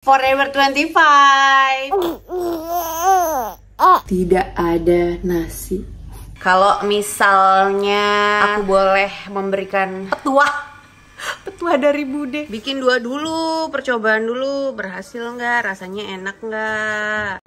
Forever 25. Tidak ada nasi. Kalau misalnya aku boleh memberikan petua dari Bude, bikin dua dulu, percobaan dulu, berhasil nggak, rasanya enak nggak.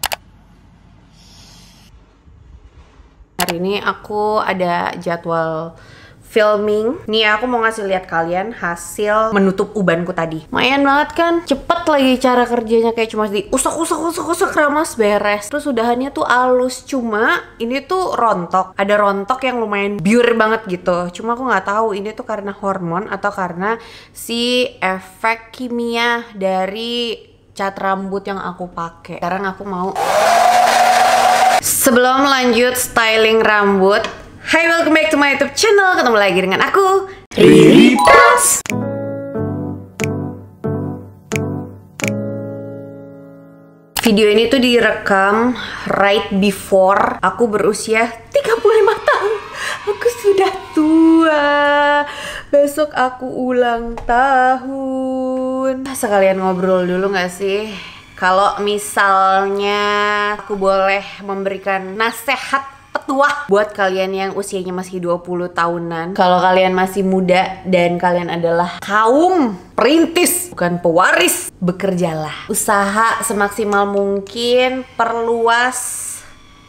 Hari ini aku ada jadwal filming. Nih aku mau ngasih lihat kalian hasil menutup ubanku tadi. Lumayan banget kan? Cepet lagi cara kerjanya, kayak cuma di usuk ramas beres. Terus udahannya tuh halus. Cuma ini tuh rontok. Ada rontok yang lumayan biur banget gitu. Cuma aku nggak tahu ini tuh karena hormon atau karena si efek kimia dari cat rambut yang aku pakai. Sekarang aku mau, sebelum lanjut styling rambut, hai, welcome back to my YouTube channel. Ketemu lagi dengan aku, Riri Pas. Video ini tuh direkam right before aku berusia 35 tahun. Aku sudah tua. Besok aku ulang tahun. Sekalian ngobrol dulu gak sih? Kalau misalnya aku boleh memberikan nasihat, petua buat kalian yang usianya masih 20 tahunan. Kalau kalian masih muda dan kalian adalah kaum perintis, bukan pewaris, bekerjalah. Usaha semaksimal mungkin, perluas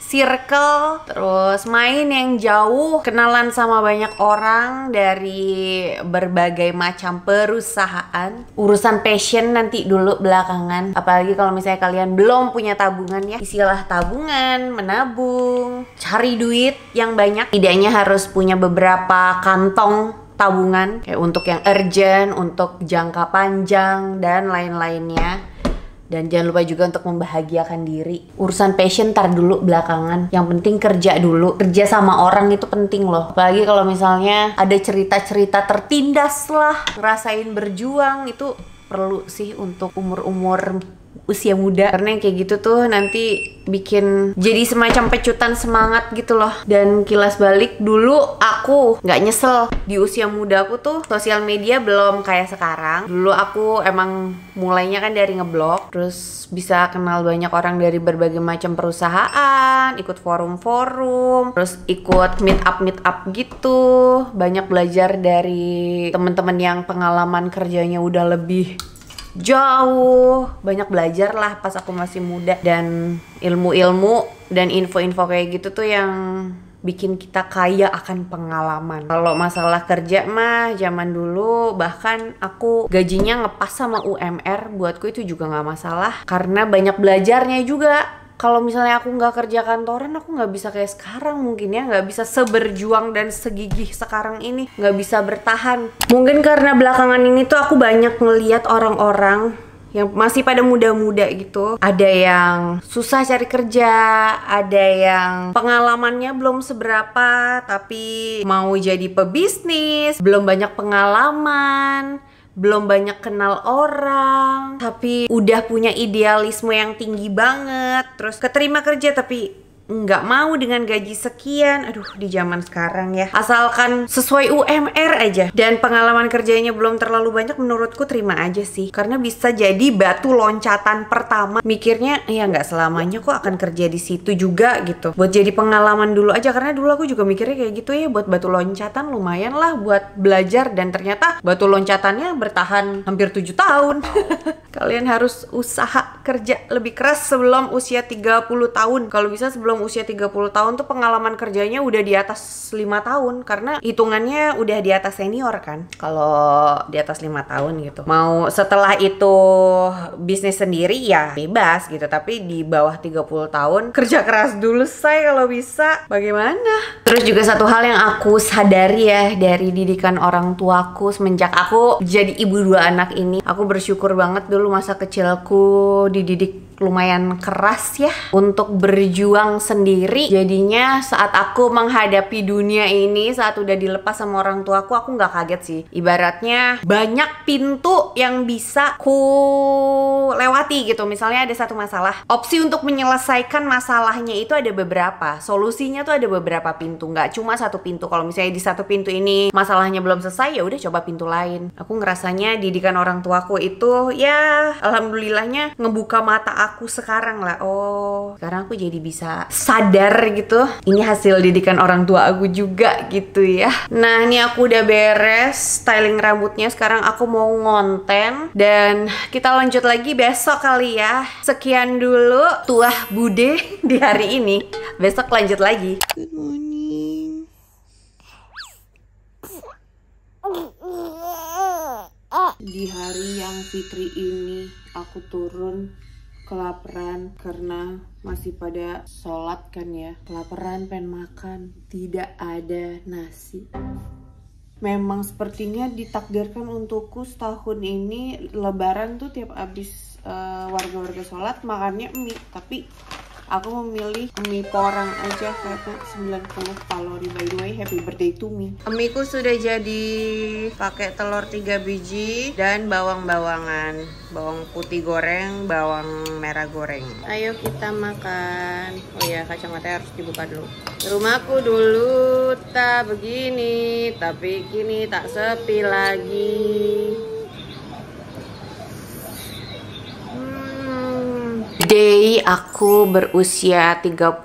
circle, terus main yang jauh, kenalan sama banyak orang dari berbagai macam perusahaan. Urusan passion nanti dulu belakangan. Apalagi kalau misalnya kalian belum punya tabungan ya, isilah tabungan, menabung, cari duit yang banyak. Tidaknya harus punya beberapa kantong tabungan, kayak untuk yang urgent, untuk jangka panjang, dan lain-lainnya. Dan jangan lupa juga untuk membahagiakan diri. Urusan passion tar dulu belakangan. Yang penting kerja dulu. Kerja sama orang itu penting loh. Apalagi kalau misalnya ada cerita-cerita tertindas lah, ngerasain berjuang, itu perlu sih untuk umur-umur usia muda. Karena yang kayak gitu tuh nanti bikin jadi semacam pecutan semangat gitu loh. Dan kilas balik, dulu aku nggak nyesel. Di usia muda aku tuh sosial media belum kayak sekarang. Dulu aku emang mulainya kan dari ngeblog, terus bisa kenal banyak orang dari berbagai macam perusahaan, ikut forum-forum, terus ikut meet up gitu. Banyak belajar dari teman-teman yang pengalaman kerjanya udah lebih jauh. Banyak belajar lah pas aku masih muda. Dan ilmu-ilmu dan info-info kayak gitu tuh yang bikin kita kaya akan pengalaman. Kalau masalah kerja mah zaman dulu bahkan aku gajinya ngepas sama UMR, buatku itu juga nggak masalah karena banyak belajarnya juga. Kalau misalnya aku nggak kerja kantoran, aku nggak bisa kayak sekarang mungkin ya, nggak bisa seberjuang dan segigih sekarang ini, nggak bisa bertahan. Mungkin karena belakangan ini tuh aku banyak ngeliat orang-orang yang masih pada muda-muda gitu. Ada yang susah cari kerja, ada yang pengalamannya belum seberapa tapi mau jadi pebisnis, belum banyak pengalaman, belum banyak kenal orang, tapi udah punya idealisme yang tinggi banget. Terus keterima kerja tapi nggak mau dengan gaji sekian. Aduh, di zaman sekarang ya, asalkan sesuai UMR aja dan pengalaman kerjanya belum terlalu banyak, menurutku terima aja sih. Karena bisa jadi batu loncatan pertama. Mikirnya ya nggak selamanya kok akan kerja di situ juga gitu. Buat jadi pengalaman dulu aja, karena dulu aku juga mikirnya kayak gitu ya, buat batu loncatan lumayan lah buat belajar. Dan ternyata batu loncatannya bertahan hampir 7 tahun. Kalian harus usaha kerja lebih keras sebelum usia 30 tahun. Kalau bisa sebelum usia 30 tahun tuh pengalaman kerjanya udah di atas 5 tahun. Karena hitungannya udah di atas senior kan, kalau di atas 5 tahun gitu. Mau setelah itu bisnis sendiri ya bebas gitu, tapi di bawah 30 tahun kerja keras dulu say kalau bisa. Bagaimana? Terus juga satu hal yang aku sadari ya dari didikan orang tuaku semenjak aku jadi ibu 2 anak ini, aku bersyukur banget dulu masa kecilku dididik lumayan keras ya untuk berjuang sendiri. Jadinya saat aku menghadapi dunia ini, saat udah dilepas sama orang tuaku, aku nggak kaget sih. Ibaratnya banyak pintu yang bisa ku lewati gitu. Misalnya ada satu masalah, opsi untuk menyelesaikan masalahnya itu ada beberapa, solusinya tuh ada beberapa pintu, nggak cuma satu pintu. Kalau misalnya di satu pintu ini masalahnya belum selesai, ya udah coba pintu lain. Aku ngerasanya didikan orang tuaku itu ya alhamdulillahnya ngebuka mata aku sekarang lah. Oh, sekarang aku jadi bisa sadar gitu. Ini hasil didikan orang tua aku juga gitu ya. Nah, ini aku udah beres styling rambutnya. Sekarang aku mau ngonten dan kita lanjut lagi besok kali ya. Sekian dulu tuah bude di hari ini. Besok lanjut lagi. Good morning. Di hari yang fitri ini aku turun kelaparan karena masih pada sholat kan ya. Kelaparan pengen makan, tidak ada nasi. Memang sepertinya ditakdirkan untukku setahun ini lebaran tuh tiap abis warga-warga sholat makannya mie. Tapi aku memilih mie porang aja karena 90 kalori. By the way, happy birthday to me. Miku sudah jadi, pakai telur 3 biji dan bawang-bawangan, bawang putih goreng, bawang merah goreng. Ayo kita makan. Oh ya, kacamata harus dibuka dulu. Rumahku dulu tak begini, tapi kini tak sepi lagi. Day aku berusia 35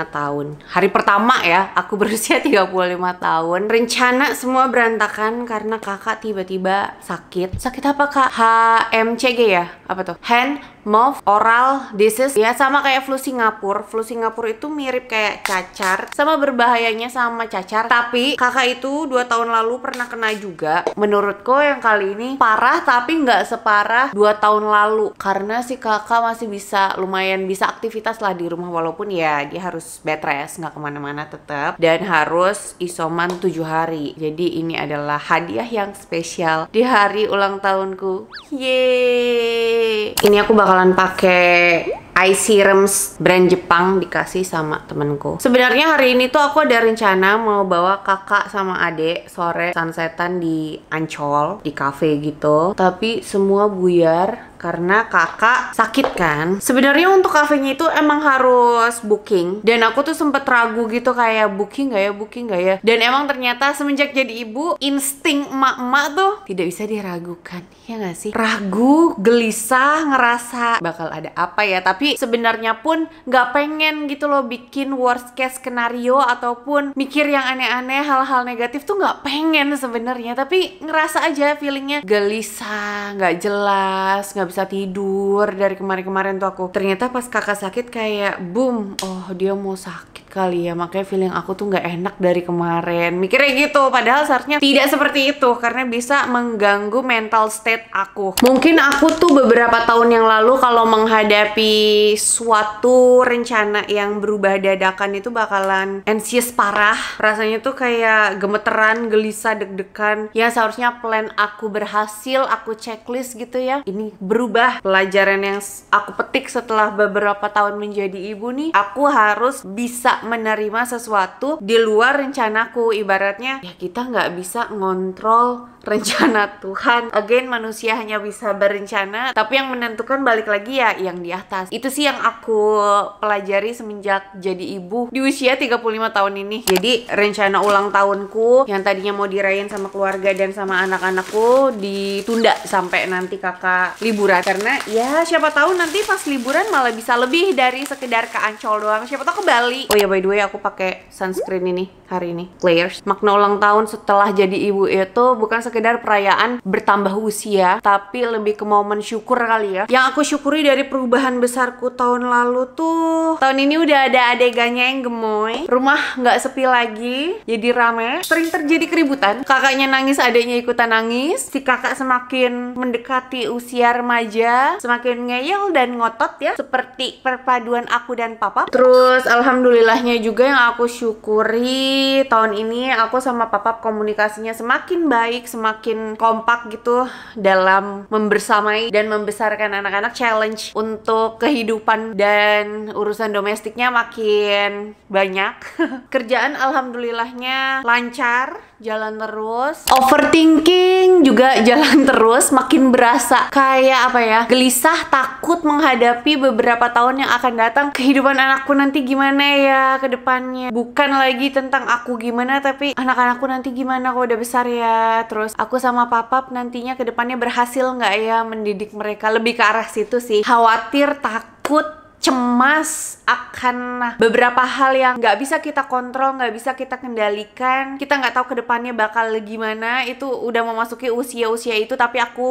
tahun. Hari pertama ya, aku berusia 35 tahun. Rencana semua berantakan karena kakak tiba-tiba sakit. Sakit apa kak? HMCG ya? Apa tuh? Hand, mouth, oral disease. Ya sama kayak flu Singapura. Flu Singapura itu mirip kayak cacar. Sama berbahayanya sama cacar. Tapi kakak itu 2 tahun lalu pernah kena juga. Menurutku yang kali ini parah tapi nggak separah 2 tahun lalu. Karena si kakak masih bisa, lumayan bisa aktivitas lah di rumah, walaupun ya dia harus bed rest, nggak kemana-mana tetap, dan harus isoman 7 hari. Jadi ini adalah hadiah yang spesial di hari ulang tahunku. Yeay. Ini aku bakalan pakai eye serums brand Jepang, dikasih sama temenku. Sebenarnya hari ini tuh aku ada rencana mau bawa kakak sama adek sore sunsetan di Ancol, di cafe gitu. Tapi semua buyar karena kakak sakit kan. Sebenarnya untuk kafenya itu emang harus booking, dan aku tuh sempet ragu gitu kayak booking gak ya. Dan emang ternyata semenjak jadi ibu, insting emak-emak tuh tidak bisa diragukan, ya gak sih? Ragu, gelisah, ngerasa bakal ada apa ya. Tapi sebenarnya pun nggak pengen gitu loh bikin worst case skenario ataupun mikir yang aneh-aneh, hal-hal negatif tuh nggak pengen sebenarnya. Tapi ngerasa aja feelingnya gelisah, nggak jelas, nggak bisa tidur dari kemarin-kemarin tuh aku. Ternyata pas kakak sakit kayak boom, oh dia mau sakit kali ya, makanya feeling aku tuh nggak enak dari kemarin. Mikirnya gitu, padahal seharusnya tidak seperti itu karena bisa mengganggu mental state aku. Mungkin aku tuh beberapa tahun yang lalu kalau menghadapi suatu rencana yang berubah dadakan itu bakalan anxious parah. Rasanya tuh kayak gemeteran, gelisah, deg-degan. Yang seharusnya plan aku berhasil, aku checklist gitu ya, ini berubah. Pelajaran yang aku petik setelah beberapa tahun menjadi ibu nih, aku harus bisa menerima sesuatu di luar rencanaku. Ibaratnya ya kita nggak bisa ngontrol rencana Tuhan. Again, manusia hanya bisa berencana, tapi yang menentukan balik lagi ya yang di atas. Itu sih yang aku pelajari semenjak jadi ibu di usia 35 tahun ini. Jadi rencana ulang tahunku yang tadinya mau dirayain sama keluarga dan sama anak-anakku ditunda sampai nanti kakak liburan. Karena ya siapa tahu nanti pas liburan malah bisa lebih dari sekedar ke Ancol doang. Siapa tahu ke Bali. Oh ya, by the way, aku pakai sunscreen ini hari ini, Layers. Makna ulang tahun setelah jadi ibu itu bukan sekedar perayaan bertambah usia, tapi lebih ke momen syukur kali ya. Yang aku syukuri dari perubahan besarku tahun lalu tuh, tahun ini udah ada adegannya yang gemoy. Rumah nggak sepi lagi, jadi rame. Sering terjadi keributan, kakaknya nangis, adeknya ikutan nangis. Si kakak semakin mendekati usia remaja, semakin ngeyel dan ngotot ya, seperti perpaduan aku dan papa. Terus alhamdulillahnya juga yang aku syukuri tahun ini, aku sama papa komunikasinya semakin baik, semakin semakin kompak gitu dalam membersamai dan membesarkan anak-anak. Challenge untuk kehidupan dan urusan domestiknya makin banyak. Kerjaan alhamdulillahnya lancar, jalan terus. Overthinking juga jalan terus, makin berasa kayak apa ya, gelisah, takut menghadapi beberapa tahun yang akan datang. Kehidupan anakku nanti gimana ya ke depannya, bukan lagi tentang aku gimana, tapi anak-anakku nanti gimana kalau udah besar ya. Terus aku sama papa nantinya ke depannya berhasil nggak ya mendidik mereka. Lebih ke arah situ sih, khawatir, takut, cemas akan beberapa hal yang nggak bisa kita kontrol, nggak bisa kita kendalikan. Kita nggak tahu kedepannya bakal gimana. Itu udah memasuki usia-usia itu, tapi aku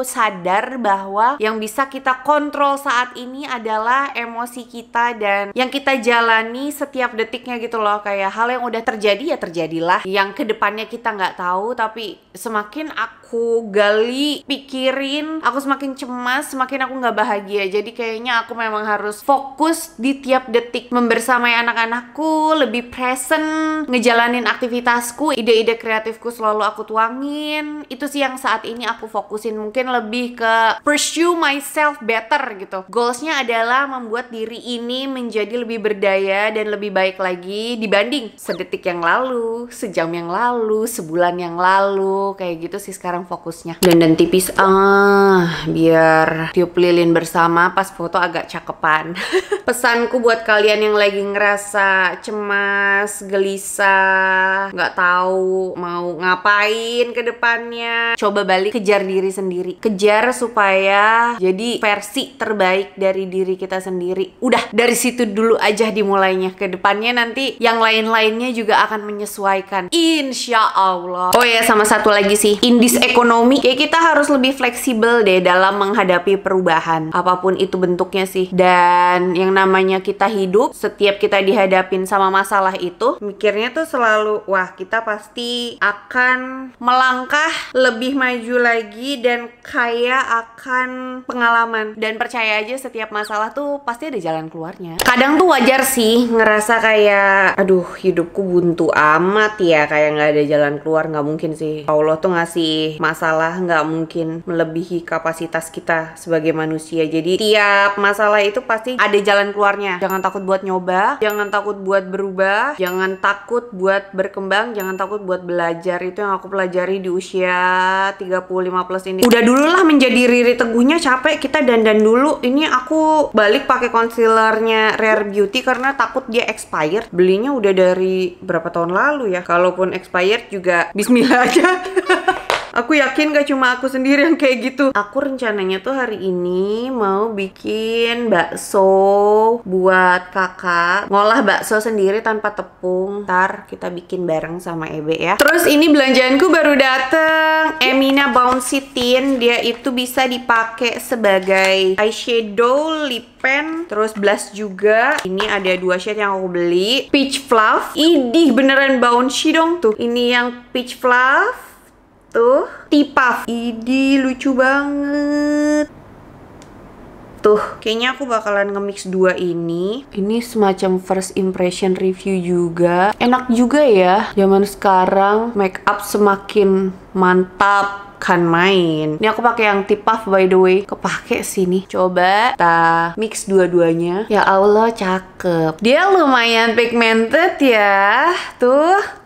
sadar bahwa yang bisa kita kontrol saat ini adalah emosi kita dan yang kita jalani setiap detiknya gitu loh. Kayak hal yang udah terjadi ya terjadilah, yang kedepannya kita nggak tahu. Tapi semakin aku gali, pikirin, aku semakin cemas, semakin aku nggak bahagia. Jadi kayaknya aku memang harus fokus di tiap detik, membersamai anak-anakku, lebih present, ngejalanin aktivitasku, ide-ide kreatifku selalu aku tuangin. Itu sih yang saat ini aku fokusin. Mungkin lebih ke pursue myself better gitu. Goalsnya adalah membuat diri ini menjadi lebih berdaya dan lebih baik lagi dibanding sedetik yang lalu, sejam yang lalu, sebulan yang lalu. Kayak gitu sih sekarang fokusnya. Dan tipis biar tiup lilin bersama pas foto agak cakepan. Pesanku buat kalian yang lagi ngerasa cemas, gelisah, nggak tahu mau ngapain ke depannya, coba balik, kejar diri sendiri. Kejar supaya jadi versi terbaik dari diri kita sendiri. Udah, dari situ dulu aja dimulainya. Ke depannya nanti yang lain-lainnya juga akan menyesuaikan, insya Allah. Oh ya, sama satu lagi sih, in this ekonomi, kayak kita harus lebih fleksibel deh dalam menghadapi perubahan, apapun itu bentuknya sih. Dan yang namanya kita hidup, setiap kita dihadapin sama masalah itu, mikirnya tuh selalu, wah kita pasti akan melangkah lebih maju lagi dan kaya akan pengalaman. Dan percaya aja setiap masalah tuh pasti ada jalan keluarnya. Kadang tuh wajar sih ngerasa kayak, aduh hidupku buntu amat ya, kayak nggak ada jalan keluar. Nggak mungkin sih, Allah tuh ngasih masalah nggak mungkin melebihi kapasitas kita sebagai manusia. Jadi tiap masalah itu pasti ada jalan keluarnya. Jangan takut buat nyoba, jangan takut buat berubah, jangan takut buat berkembang, jangan takut buat belajar. Itu yang aku pelajari di usia 35 plus ini. Udah dulu lah menjadi Riri Teguhnya, capek kita dandan dulu. Ini aku balik pakai concealernya Rare Beauty karena takut dia expired. Belinya udah dari berapa tahun lalu ya. Kalaupun expired juga bismillah aja. Aku yakin gak cuma aku sendiri yang kayak gitu. Aku rencananya tuh hari ini mau bikin bakso buat kakak. Ngolah bakso sendiri tanpa tepung. Ntar kita bikin bareng sama Ebe ya. Terus ini belanjaanku baru dateng. Emina Bouncy Tint. Dia itu bisa dipakai sebagai eyeshadow, lip pen, terus blush juga. Ini ada 2 shade yang aku beli. Peach Fluff. Idih beneran bouncy dong. Tuh, ini yang Peach Fluff. Tuh, T-Puff. Idi lucu banget. Tuh, kayaknya aku bakalan nge-mix 2 ini. Ini semacam first impression review juga. Enak juga ya. Zaman sekarang make up semakin mantap, kan main. Ini aku pakai yang T-Puff by the way. Kepake sini. Coba kita mix dua-duanya. Ya Allah, cakep. Dia lumayan pigmented ya. Tuh.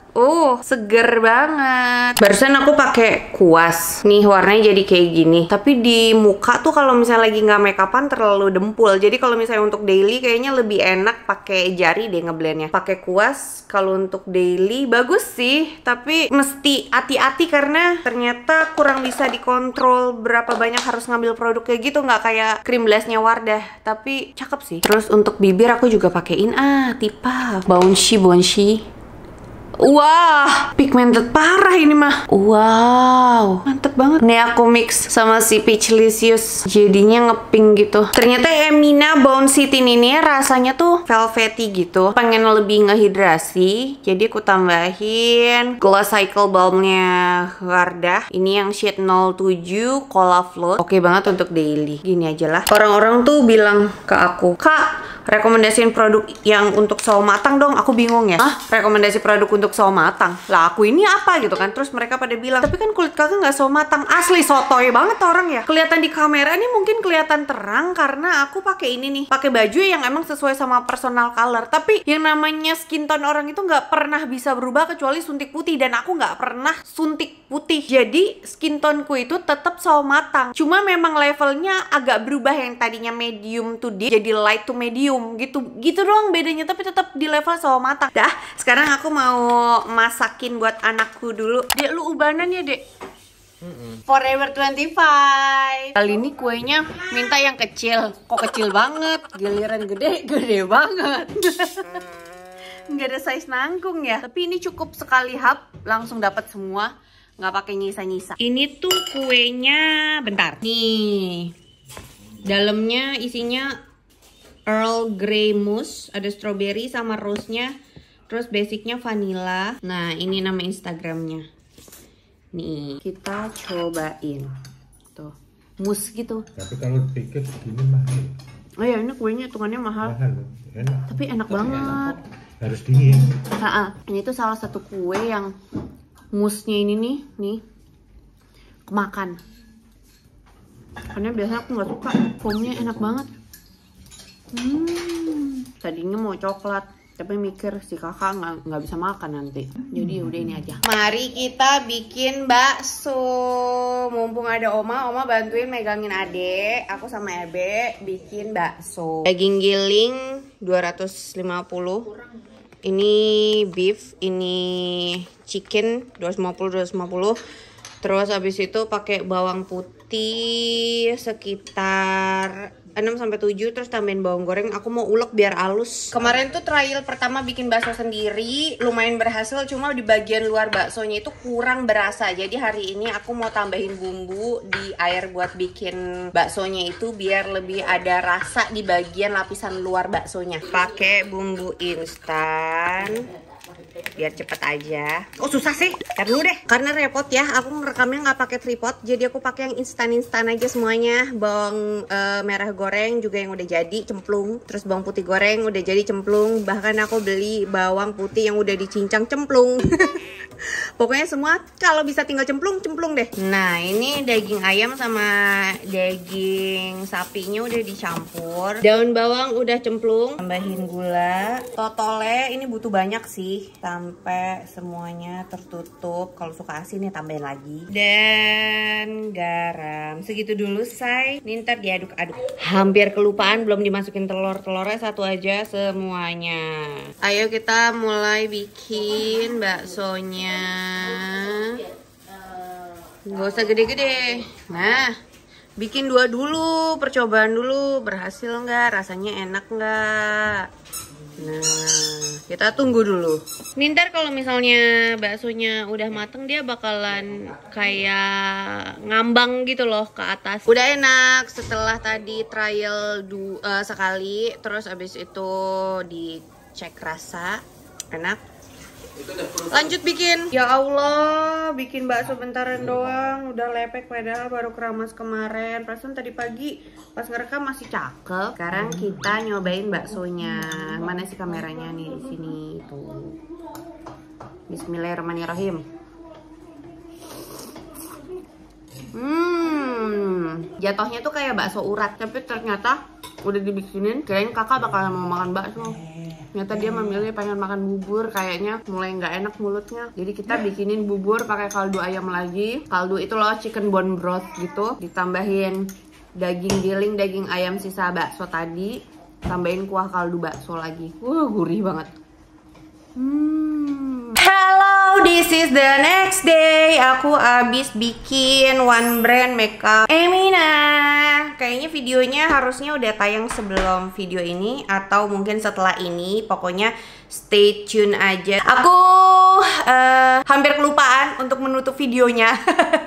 Seger banget. Barusan aku pakai kuas. Nih warnanya jadi kayak gini. Tapi di muka tuh kalau misalnya lagi nggak make upan terlalu dempul. Jadi kalau misalnya untuk daily kayaknya lebih enak pakai jari deh ngeblendnya. Pakai kuas kalau untuk daily bagus sih. Tapi mesti hati-hati karena ternyata kurang bisa dikontrol berapa banyak harus ngambil produk kayak gitu. Nggak kayak cream blushnya Wardah. Tapi cakep sih. Terus untuk bibir aku juga pakein T-Puff Bouncy. Wah, pigmented parah ini mah. Wow, mantep banget. Nih aku mix sama si Peachlicious, jadinya ngepink gitu. Ternyata Emina Bouncy Tint ini rasanya tuh velvety gitu. Pengen lebih ngehidrasi, jadi aku tambahin Gloss Cycle Balmnya Wardah. Ini yang shade 07 Cola Float. Oke banget untuk daily. Gini aja lah. Orang-orang tuh bilang ke aku, Kak, rekomendasiin produk yang untuk sawo matang dong. Aku bingung ya. Rekomendasi produk untuk sawo matang. Lah aku ini apa gitu kan. Terus mereka pada bilang, tapi kan kulit kakak nggak sawo matang. Asli sotoy banget orang ya. Kelihatan di kamera ini mungkin kelihatan terang karena aku pakai ini nih. Pakai baju yang emang sesuai sama personal color. Tapi yang namanya skin tone orang itu nggak pernah bisa berubah kecuali suntik putih. Dan aku nggak pernah suntik putih. Jadi skin toneku itu tetap sawo matang. Cuma memang levelnya agak berubah, yang tadinya medium to deep jadi light to medium gitu doang bedanya, tapi tetap di level sawo matang. Dah, sekarang aku mau masakin buat anakku dulu. Dek, lu ubanan ya, Dek? Forever 25. Kali ini kuenya minta yang kecil. Kok kecil banget? Giliran gede banget. Nggak ada size nanggung ya. Tapi ini cukup sekali hap, langsung dapat semua. Nggak pakai nyisa-nyisa. Ini tuh kuenya, bentar. Nih, dalamnya isinya Earl Grey mousse, ada strawberry sama rose-nya. Terus basicnya vanilla. Nah, ini nama Instagramnya. Nih, kita cobain. Tuh, mousse gitu. Tapi kalau tiket gini mahal. Oh ya, ini kuenya hitungannya mahal. Enak. Tapi enak banget. Harus dingin. Ini tuh salah satu kue yang mousse-nya ini nih kemakan. Karena biasanya aku nggak suka, foamnya enak banget. Tadinya mau coklat, tapi mikir si kakak nggak bisa makan nanti. Jadi udah ini aja. Mari kita bikin bakso. Mumpung ada Oma bantuin megangin adek. Aku sama Ebe bikin bakso. Daging giling 250. Ini beef, ini chicken 250. Terus habis itu pakai bawang putih sekitar 6-7, terus tambahin bawang goreng. Aku mau ulek biar halus. Kemarin tuh trial pertama bikin bakso sendiri, lumayan berhasil, cuma di bagian luar baksonya itu kurang berasa. Jadi hari ini aku mau tambahin bumbu di air buat bikin baksonya itu biar lebih ada rasa di bagian lapisan luar baksonya. Pakai bumbu instan biar cepet aja. Oh susah sih, ntar dulu deh. Karena repot ya, aku ngerekamnya nggak pakai tripod, jadi aku pakai yang instan aja semuanya. Bawang merah goreng juga yang udah jadi cemplung, terus bawang putih goreng udah jadi cemplung. Bahkan aku beli bawang putih yang udah dicincang cemplung. Pokoknya semua kalau bisa tinggal cemplung deh. Nah ini daging ayam sama daging sapinya udah dicampur. Daun bawang udah cemplung. Tambahin gula. Totolnya ini butuh banyak sih, sampai semuanya tertutup. Kalau suka asin ya tambahin lagi. Dan garam segitu dulu say. Ini ntar diaduk-aduk. Hampir kelupaan belum dimasukin telurnya satu aja semuanya. Ayo kita mulai bikin baksonya. Gak usah gede-gede. Nah, bikin dua dulu, percobaan dulu, berhasil nggak, rasanya enak nggak. Nah, kita tunggu dulu. Nih ntar kalau misalnya baksonya udah mateng, dia bakalan kayak ngambang gitu loh ke atas. Udah enak setelah tadi trial sekali, terus abis itu dicek rasa, enak. Lanjut bikin. Ya Allah, bikin bakso bentaran doang udah lepek, padahal baru keramas kemarin. Perasaan tadi pagi pas ngerekam masih cakep. Sekarang kita nyobain baksonya. Mana sih kameranya nih? Di sini tuh. Bismillahirrahmanirrahim. Jatuhnya tuh kayak bakso urat, tapi ternyata udah dibikinin, kirain kakak bakalan mau makan bakso. Ternyata dia memilih pengen makan bubur, kayaknya mulai nggak enak mulutnya. Jadi kita bikinin bubur pakai kaldu ayam lagi. Kaldu itu loh chicken bone broth gitu. Ditambahin daging giling, daging ayam sisa bakso tadi. Tambahin kuah kaldu bakso lagi. Gurih banget. Hello, this is the next day. Aku abis bikin one brand makeup Emina. Kayaknya videonya harusnya udah tayang sebelum video ini atau mungkin setelah ini. Pokoknya stay tune aja. Aku hampir kelupaan untuk menutup videonya.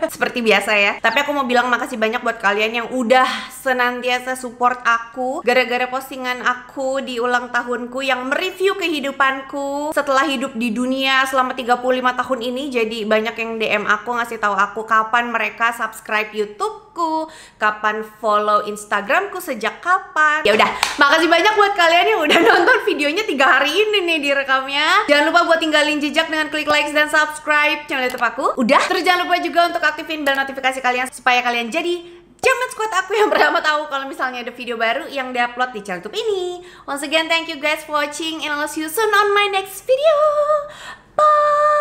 Seperti biasa ya. Tapi aku mau bilang makasih banyak buat kalian yang udah senantiasa support aku. Gara-gara postingan aku di ulang tahunku yang mereview kehidupanku setelah hidup di dunia selama 35 tahun ini. Jadi banyak yang DM aku, ngasih tahu aku kapan mereka subscribe YouTube YouTubeku, kapan follow Instagramku, sejak kapan. Ya udah, makasih banyak buat kalian yang udah nonton videonya 3 hari ini nih direkamnya. Jangan lupa buat tinggalin jejak dengan klik like dan subscribe channel YouTube aku. Udah, terus jangan lupa juga untuk aktifin bel notifikasi kalian supaya kalian jadi Jamet Squad aku yang pertama tahu kalau misalnya ada video baru yang diupload di channel YouTube ini. Once again, thank you guys for watching and I'll see you soon on my next video. Bye!